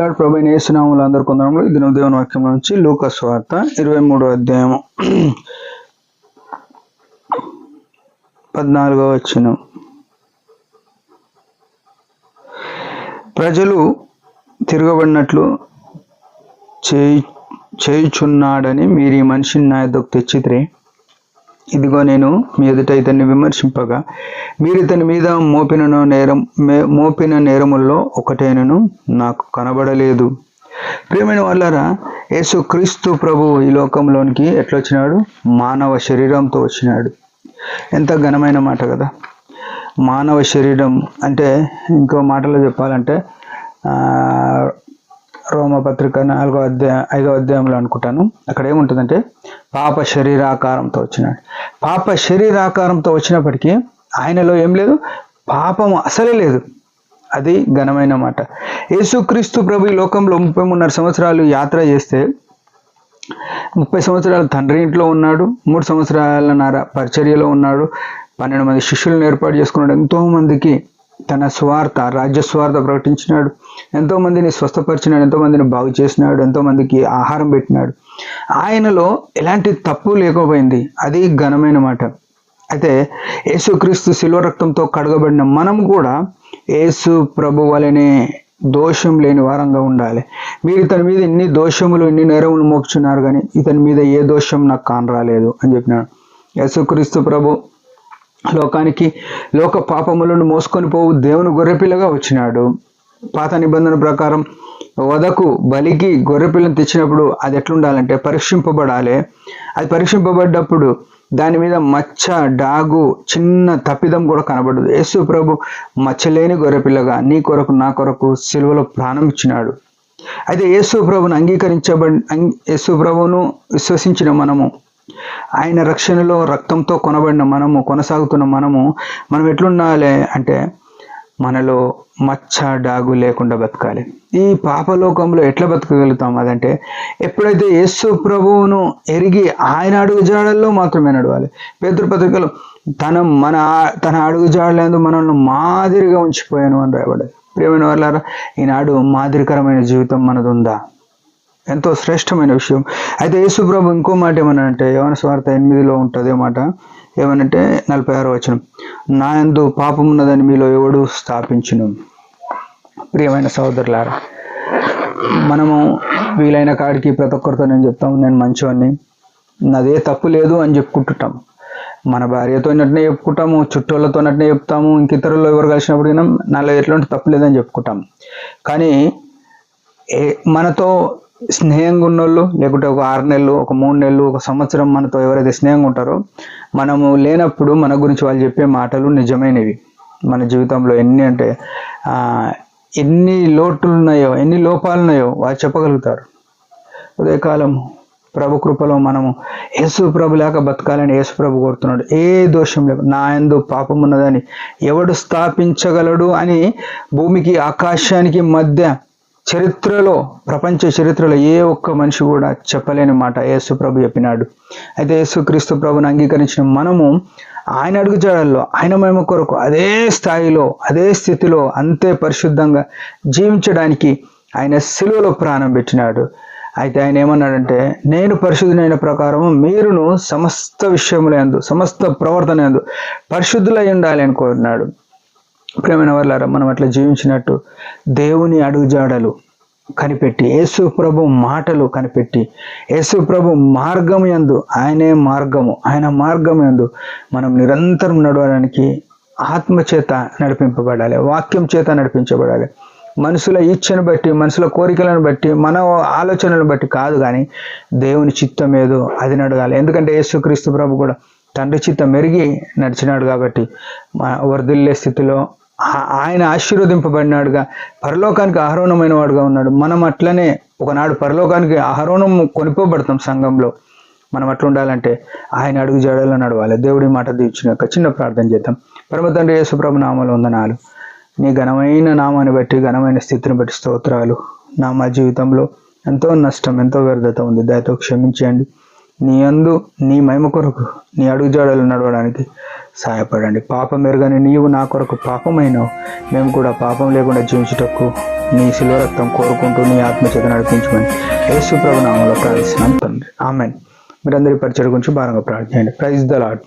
ప్రైజ్లార్డ్ ప్రభువైన యేసు నామములో అందరికీ వందనములు. ఈ దినం దేవుని వాక్యం నుంచి లూకా సువార్త 23వ అధ్యాయం 14వ వచనం. ప్రజలు తిరగబడినట్లు చేయుచున్నాడని మీరు ఈ మనిషిని నా యొద్దకు తెచ్చితిరి. ఇదిగో నేను మీ ఎదుట ఇతన్ని విమర్శింపగా మీరు ఇతని మీద మోపిన నేరముల్లో ఒకటేనను నాకు కనబడలేదు. ప్రియమైన వాళ్ళారా, యేసు క్రీస్తు ప్రభు ఈ లోకంలోనికి ఎట్లా వచ్చినాడు? మానవ శరీరంతో వచ్చినాడు. ఎంత ఘనమైన మాట కదా. మానవ శరీరం అంటే ఇంకో మాటలో చెప్పాలంటే రోమపత్రిక 5వ అధ్యాయంలో అనుకుంటాను, అక్కడ ఏముంటుందంటే పాప శరీరాకారంతో వచ్చినాడు. పాప శరీరాకారంతో వచ్చినప్పటికీ ఆయనలో ఏం లేదు, పాపం అసలే లేదు. అది ఘనమైన మాట. యేసుక్రీస్తు ప్రభు ఈ లోకంలో 33 సంవత్సరాలు యాత్ర చేస్తే 30 సంవత్సరాలు తండ్రి ఇంట్లో ఉన్నాడు, 3 సంవత్సరాలన్నర పరిచర్యలో ఉన్నాడు, 12 మంది శిష్యులను ఏర్పాటు చేసుకున్నాడు, ఎంతోమందికి తన స్వార్థ రాజ్య స్వార్థ ప్రకటించినాడు, ఎంతోమందిని స్వస్థపరిచినాడు, ఎంతోమందిని బాగు చేసినాడు, ఎంతోమందికి ఆహారం పెట్టినాడు. ఆయనలో ఎలాంటి తప్పు లేకపోయింది. అది ఘనమైన మాట. అయితే యేసుక్రీస్తు శిలువ రక్తంతో కడగబడిన మనం కూడా యేసు ప్రభు వలనే దోషం లేని వారంగా ఉండాలి. మీరు ఇతని మీద ఎన్ని దోషములు ఎన్ని నేరములు మోపుచున్నారు, కానీ ఇతని మీద ఏ దోషం నాకు కానరాలేదు అని చెప్పినాడు. యేసుక్రీస్తు ప్రభు లోకానికి లోక పాపములను మోసుకొని పోవు దేవుని గొర్రెపిల్లగా వచ్చినాడు. పాత నిబంధన ప్రకారం వదకు బలికి గొర్రెపిల్లను తెచ్చినప్పుడు అది ఎట్లుండాలంటే పరీక్షింపబడాలి. అది పరీక్షింపబడ్డప్పుడు దాని మీద మచ్చ డాగు చిన్న తప్పిదం కూడా కనబడదు. యేసు ప్రభు మచ్చలేని గొర్రెపిల్లగా నీ కొరకు నా కొరకు సిలువలో ప్రాణం ఇచ్చినాడు. అయితే యేసు ప్రభువును విశ్వసించిన మనము, ఆయన రక్షణలో రక్తంతో కొనబడిన మనము, కొనసాగుతున్న మనం ఎట్లుండాలి అంటే మనలో మచ్చ డాగు లేకుండా బతకాలి. ఈ పాపలోకంలో ఎట్లా బతకగలుగుతాం? అదంటే ఎప్పుడైతే యేసు ప్రభువును ఎరిగి ఆయన అడుగు జాడల్లో మాత్రమే నడవాలి. పేతురు పత్రికలో తన అడుగు జాడలందు మనల్ని మాదిరిగా ఉంచిపోయాను అని రాయబడ్డది. ప్రియమైన వాళ్ళారా, ఈనాడు మాదిరికరమైన జీవితం మనది ఉందా? ఎంతో శ్రేష్టమైన విషయం. అయితే యేసు ప్రభు ఇంకో మాట ఏమనంటే యోహాను సువార్త 8లో ఉంటుంది మాట, ఏమనంటే 46వ వచనం, నా యందు పాపం ఉన్నదని మీలో ఎవడు స్థాపించును. ప్రియమైన సహోదరులారా, మనము వీలైన కాడికి ప్రతి ఒక్కరితో నేను చెప్తాము, నేను మంచివాడిని, నాదే తప్పు లేదు అని చెప్పుకుంటుంటాం. మన భార్యతో నటనే చెప్పుకుంటాము, చుట్టూలతో నటనే చెప్తాము, ఇంక ఇతరులు ఎవరు కలిసినప్పుడు నాలో ఎట్లాంటి తప్పు లేదని చెప్పుకుంటాం. కానీ మనతో స్నేహంగా ఉన్నోళ్ళు, లేకుంటే ఒక 6 నెలలు, ఒక 3 నెలలు, ఒక సంవత్సరం మనతో ఎవరైతే స్నేహంగా ఉంటారో, మనము లేనప్పుడు మన గురించి వాళ్ళు చెప్పే మాటలు నిజమైనవి. మన జీవితంలో ఎన్ని లోటులు ఉన్నాయో, ఎన్ని లోపాలు ఉన్నాయో వాళ్ళు చెప్పగలుగుతారు. ఉదయకాలం ప్రభు కృపలో మనము యేసు ప్రభు లేక బతకాలని యేసు ప్రభు కోరుతున్నాడు. ఏ దోషం లేక నా యందు పాపం ఉన్నదని ఎవడు స్థాపించగలడు అని భూమికి ఆకాశానికి మధ్య చరిత్రలో, ప్రపంచ చరిత్రలో ఏ ఒక్క మనిషి కూడా చెప్పలేని మాట యేసు ప్రభు చెప్పినాడు. అయితే యేసుక్రీస్తు ప్రభుని అంగీకరించిన మనము ఆయన అడుగుజాడల్లో ఆయన మహిమ కొరకు అదే స్థాయిలో అదే స్థితిలో అంతే పరిశుద్ధంగా జీవించడానికి ఆయన సిలువలో ప్రాణం పెట్టినాడు. అయితే ఆయన ఏమన్నాడంటే, నేను పరిశుద్ధులైన ప్రకారము మీరును సమస్త విషయములందు సమస్త ప్రవర్తన యందు పరిశుద్ధులై ఉండాలి అని కోరినాడు. ప్రియమైన వాళ్ళారా, మనం అట్లా జీవించినట్టు దేవుని అడుగుజాడలు కనిపెట్టి, యేసు ప్రభు మాటలు కనిపెట్టి, యేసు ప్రభు మార్గం యందు ఆయనే మార్గము, ఆయన మార్గం యందు మనం నిరంతరం నడవడానికి ఆత్మ చేత నడిపింపబడాలి, వాక్యం చేత నడిపించబడాలి. మనుషుల ఇచ్చను బట్టి, మనుషుల కోరికలను బట్టి, మన ఆలోచనలను బట్టి కాదు, కానీ దేవుని చిత్తం ఏదో అది నడగాలి. ఎందుకంటే యేసుక్రీస్తు ప్రభు కూడా తండ్రి చిత్తం మెరిగి నడిచినాడు కాబట్టి వర్ధిల్లే స్థితిలో ఆయన ఆశీర్వదింపబడినాడుగా, పరలోకానికి ఆహరోణమైన వాడుగా ఉన్నాడు. మనం అట్లనే ఒకనాడు పరలోకానికి ఆహరోణం కొనిపోబడతాం. సంఘంలో మనం అట్లా ఉండాలంటే ఆయన అడుగు జాడల్లో నడవాలి. దేవుడి మాట దీవించినాక చిన్న ప్రార్థన చేద్దాం. పరమ తండ్రి యేసు ప్రభు నామములో వందనాలు. నీ ఘనమైన నామాన్ని బట్టి, ఘనమైన స్థితిని బట్టి స్తోత్రాలు. మా జీవితంలో ఎంతో నష్టం, ఎంతో వ్యర్థత ఉంది, దయతో క్షమించండి. నీ యందు నీ మహిమ కొరకు నీ అడుగుజాడలు నడవడానికి సహాయపడండి. పాపం ఎరుగని నీవు నా కొరకు పాపమైనావు, మేము కూడా పాపం లేకుండా జీవించుటకు నీ శిలువ రక్తం కోరుకుంటూ నీ ఆత్మచేత నడిపించమని యేసు ప్రభు నామములో ప్రార్థిస్తున్నాం తండ్రి. ఆమేన్. మీరందరి పరిచయం గురించి భారంగా ప్రార్థన చేయండి. Praise the lord.